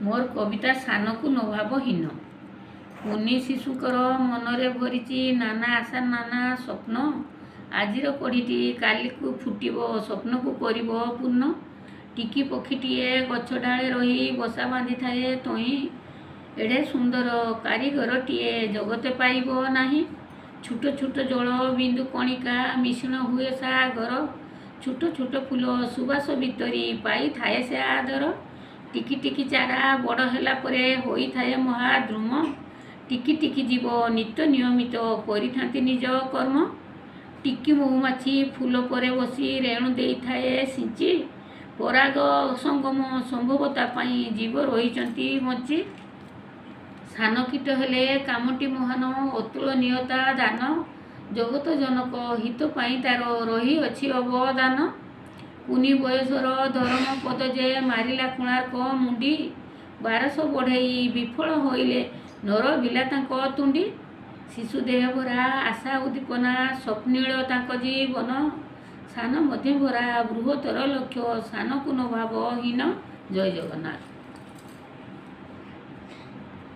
मोर कविता सानकु नभावहीन। कुनी शिशुकर मनरे भरिची नाना आशा नाना स्वप्न। आजिर कढ़ीटी कालिकु फुटिबो स्वप्नकु करिबो पूर्ण। टिकी पक्षीटीए गछ डाले रही बसा बांधि थाए तोही। एड़े सुंदर कारीगरटीए जगते पाइबो नाही। छुट छुट जल बिंदु कणिका मिश्रण हुए सागर। छुट छुट फूल सुबास भितरी पाई थाए से आदर। टिकी टिकी चारा बड़ होला परे होई थाए महाद्रुम। टिकी टिकी जीव नित्य नियमित करिथांती निज कर्म। टिकी महुमाछी फूल परे बसी रेणु देई थाए सिंची। पराग संगम संभवता पाई जीव रहिचंती बंची। सान कीट हेले कामटी महान अतुलनीयता दान। जगत जनक हित पाई तार रही अछि अवदान। कुनी बयसर धर्म पद जे मारिला कोणार्क मुंडी। 1200 बढ़ई विफल होइले नर बिला तांक तुंडी। शिशु देह भरा आशा उद्दीपना स्वप्निल तांक जीवन। सान मध्य भरा बृहत्तर लक्ष्य सानकु नभावहीन। जय जगन्नाथ।